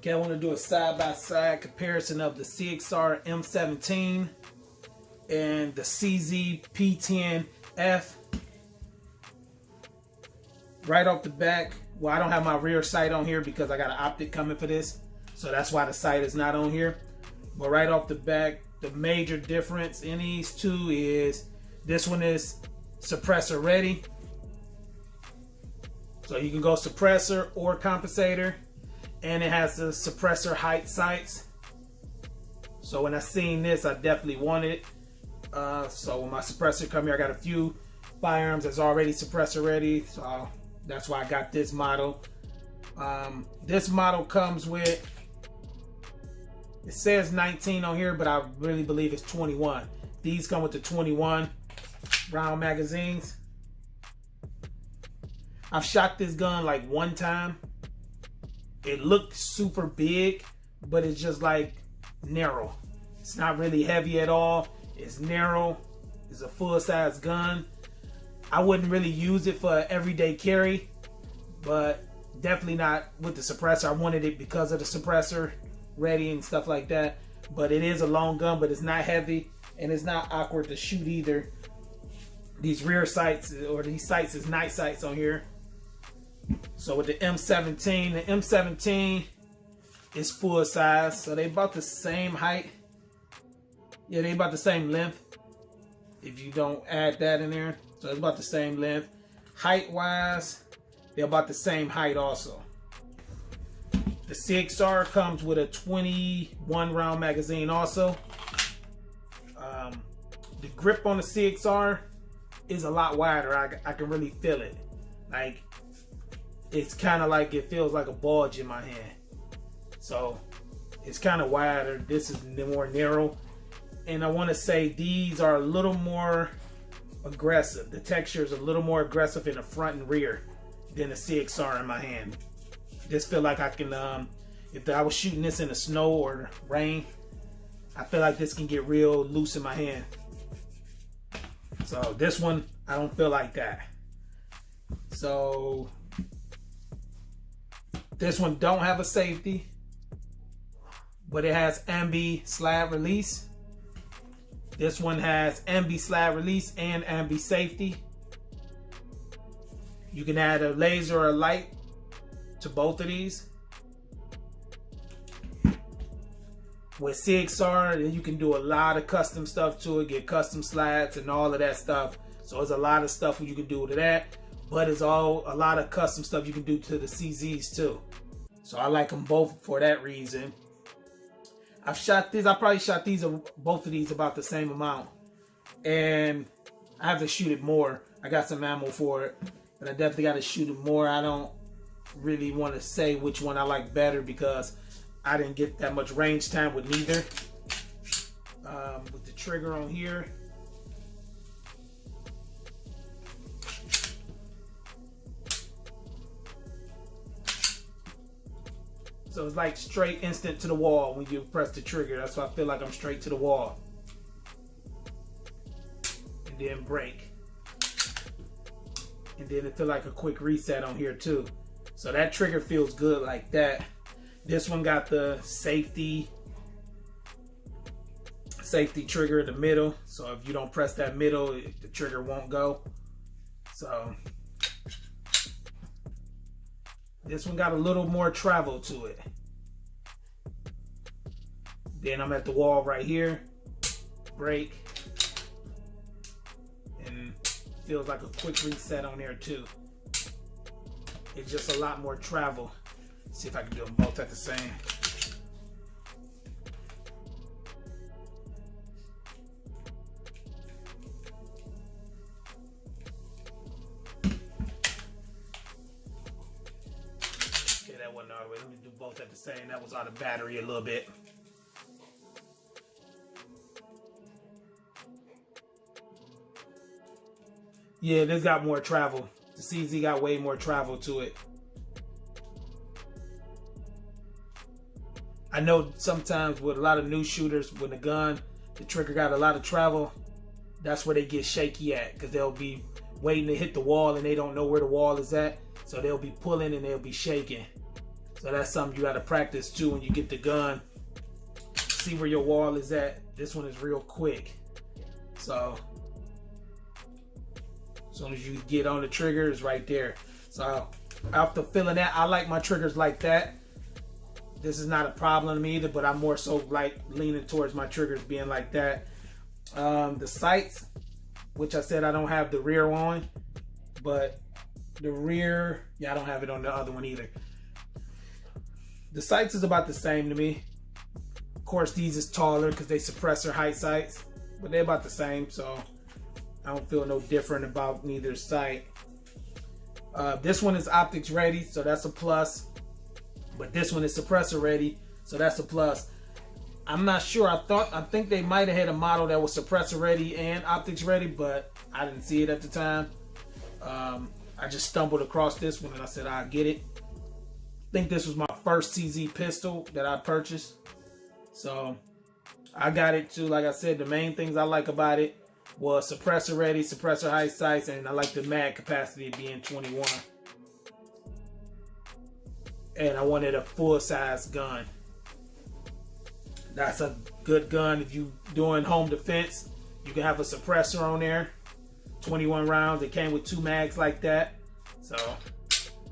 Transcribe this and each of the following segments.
Okay, I want to do a side-by-side comparison of the CXR M17 and the CZ P10F. Right off the back, well, I don't have my rear sight on here because I got an optic coming for this, so that's why the sight is not on here. But right off the back, the major difference in these two is this one is suppressor ready. So you can go suppressor or compensator, and it has the suppressor height sights. So when I seen this, I definitely wanted it. So when my suppressor come here, I got a few firearms that's already suppressor ready. So that's why I got this model. This model comes with, it says 19 on here, but I really believe it's 21. These come with the 21 round magazines. I've shot this gun like one time. It looked super big, but it's just like narrow. It's not really heavy at all. It's narrow. It's a full-size gun. I wouldn't really use it for everyday carry, but definitely not with the suppressor. I wanted it because of the suppressor ready and stuff like that. But it is a long gun, but it's not heavy, and it's not awkward to shoot either. These rear sights, or these sights, is night sights on here. So with the M17 is full size, so they about the same height. Yeah, they about the same length if you don't add that in there. So it's about the same length. Height wise, they're about the same height also. The CXR comes with a 21 round magazine also. The grip on the CXR is a lot wider. I can really feel it. Like, it's kind of like, it feels like a bulge in my hand. So it's kind of wider. This is more narrow. And I want to say these are a little more aggressive. The texture is a little more aggressive in the front and rear than the CXR in my hand. Just feel like I can, if I was shooting this in the snow or rain, I feel like this can get real loose in my hand. So this one, I don't feel like that. So this one don't have a safety, but it has ambi slab release. This one has ambi slab release and ambi safety. You can add a laser or a light to both of these. With CXR, you can do a lot of custom stuff to it, get custom slats and all of that stuff. So there's a lot of stuff you can do to that, but it's all a lot of custom stuff you can do to the CZs too. So I like them both for that reason. I've shot these, I probably shot these, both of these about the same amount. And I have to shoot it more. I got some ammo for it, but I definitely got to shoot it more. I don't really want to say which one I like better because I didn't get that much range time with neither. With the trigger on here, so it's like straight instant to the wall when you press the trigger. That's why I feel like I'm straight to the wall. And then break. And then it feel like a quick reset on here too. So that trigger feels good like that. This one got the safety trigger in the middle. So if you don't press that middle, the trigger won't go. So this one got a little more travel to it. Then I'm at the wall right here. Break. And feels like a quick reset on there too. It's just a lot more travel. Let's see if I can do them both at the same. Okay, that wasn't all the way. Let me do both at the same. That was out of battery a little bit. Yeah, this got more travel. The CZ got way more travel to it. I know sometimes with a lot of new shooters, when the gun, the trigger got a lot of travel, that's where they get shaky at, because they'll be waiting to hit the wall and they don't know where the wall is at. So they'll be pulling and they'll be shaking. So that's something you got to practice too when you get the gun. See where your wall is at. This one is real quick. So as soon as you get on the trigger, it's right there. So after feeling that, I like my triggers like that. This is not a problem to me either, but I'm more so like leaning towards my triggers being like that. The sights, which I said I don't have the rear on, but the rear, yeah, I don't have it on the other one either. The sights is about the same to me. Of course, these is taller because they suppressor height sights, but they're about the same, so I don't feel no different about neither sight. This one is optics ready, so that's a plus. But this one is suppressor ready, so that's a plus. I'm not sure. I think they might have had a model that was suppressor ready and optics ready, but I didn't see it at the time. I just stumbled across this one and I said I'll get it. I think this was my first CZ pistol that I purchased, so I got it too. Like I said, the main things I like about it was suppressor ready, suppressor height sights, and I like the mag capacity being 21. And I wanted a full-size gun. That's a good gun if you doing home defense. You can have a suppressor on there, 21 rounds. It came with 2 mags like that, so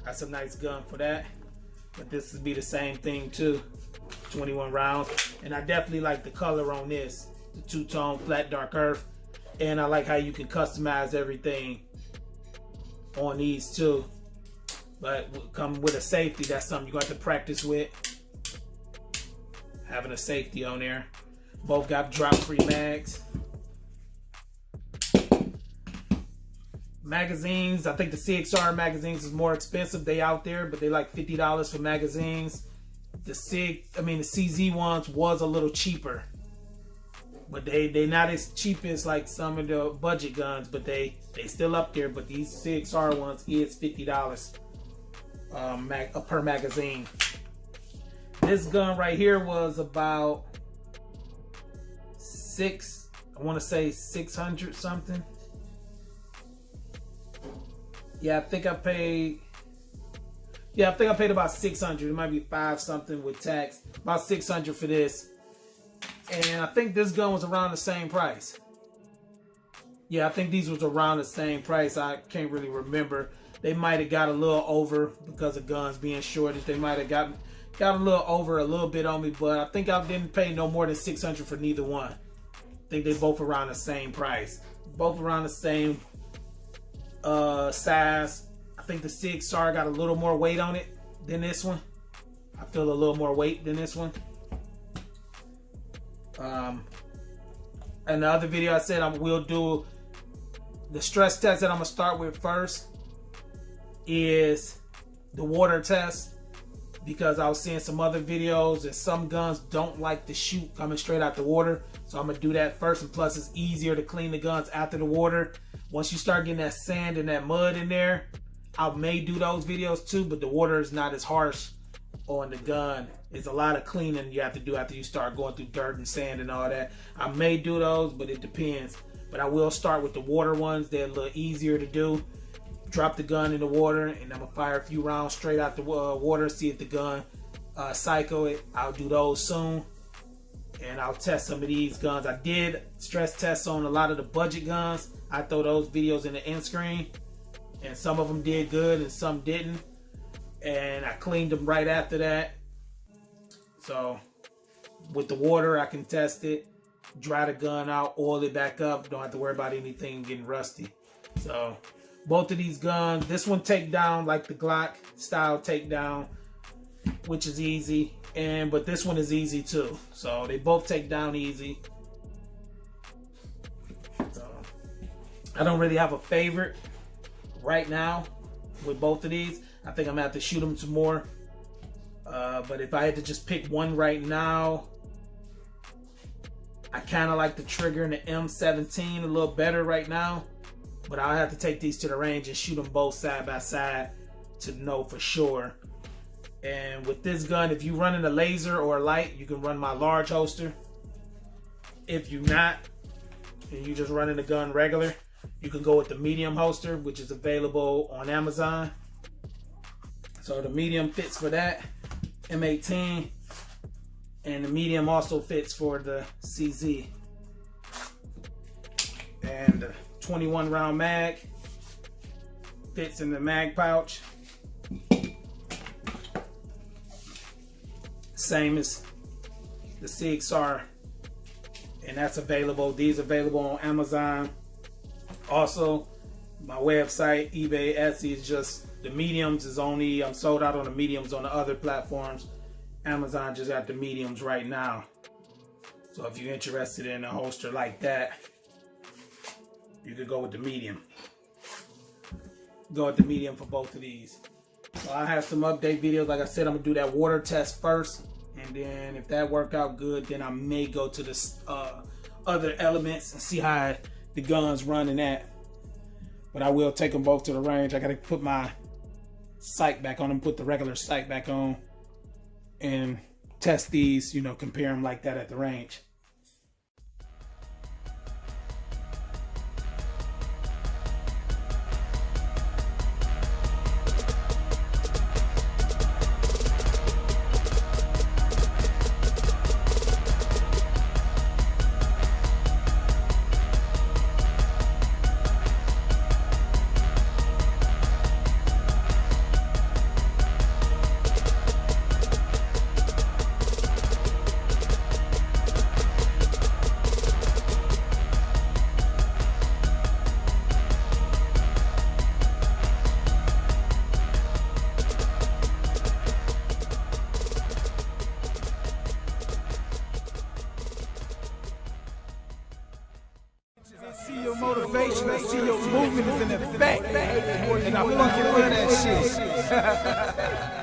that's a nice gun for that. But this would be the same thing too, 21 rounds. And I definitely like the color on this, the two-tone flat dark earth. And I like how you can customize everything on these too. But come with a safety, that's something you're going to have to practice with. Having a safety on there. Both got drop-free mags. Magazines, I think the CXR magazines is more expensive. They out there, but they like $50 for magazines. The CZ ones was a little cheaper. But they not as cheap as like some of the budget guns, but they still up there. But these CXR ones is $50. Per magazine. This gun right here was about I want to say 600 something. Yeah, I think I paid about 600. It might be 5 something with tax. About 600 for this. And I think this gun was around the same price. Yeah, I think these was around the same price. I can't really remember. They might have got a little over because of guns being shortage. They might have got a little over a little bit on me, but I think I didn't pay no more than 600 for neither one. I think they both around the same price. Both around the same size. I think the CXR got a little more weight on it than this one. I feel a little more weight than this one. And the other video I said I will do the stress test that I'm gonna start with first is the water test, because I was seeing some other videos and some guns don't like to shoot coming straight out the water. So I'm gonna do that first, and plus it's easier to clean the guns after the water. Once you start getting that sand and that mud in there, I may do those videos too, but the water is not as harsh on the gun. It's a lot of cleaning you have to do after you start going through dirt and sand and all that. I may do those, but it depends. But I will start with the water ones. They're a little easier to do. Drop the gun in the water, and I'm gonna fire a few rounds straight out the water, see if the gun cycle it. I'll do those soon, and I'll test some of these guns. I did stress tests on a lot of the budget guns. I throw those videos in the end screen, and some of them did good and some didn't, and I cleaned them right after that. So with the water, I can test it, dry the gun out, oil it back up. Don't have to worry about anything getting rusty. So both of these guns, this one take down like the Glock style takedown, which is easy, but this one is easy too. So they both take down easy. So I don't really have a favorite right now with both of these. I think I'm gonna have to shoot them some more. But if I had to just pick one right now, I kind of like the trigger in the M17 a little better right now. But I'll have to take these to the range and shoot them both side by side to know for sure. And with this gun, if you're running a laser or a light, you can run my large holster. If you're not, and you're just running the gun regular, you can go with the medium holster, which is available on Amazon. So the medium fits for that. M18, and the medium also fits for the CZ. And the 21 round mag fits in the mag pouch. Same as the SIG Sauer, and that's available. These available on Amazon. Also, my website, eBay, Etsy is just the mediums is only, I'm sold out on the mediums on the other platforms. Amazon just got the mediums right now. So if you're interested in a holster like that, you could go with the medium. Go with the medium for both of these. So I have some update videos. Like I said, I'm gonna do that water test first, and then if that worked out good, then I may go to the other elements and see how the gun's running at. But I will take them both to the range. I gotta put my sight back on them, put the regular sight back on, and test these, you know, compare them like that at the range. See your motivation, I see your movement is in effect, and I fucking love that shit.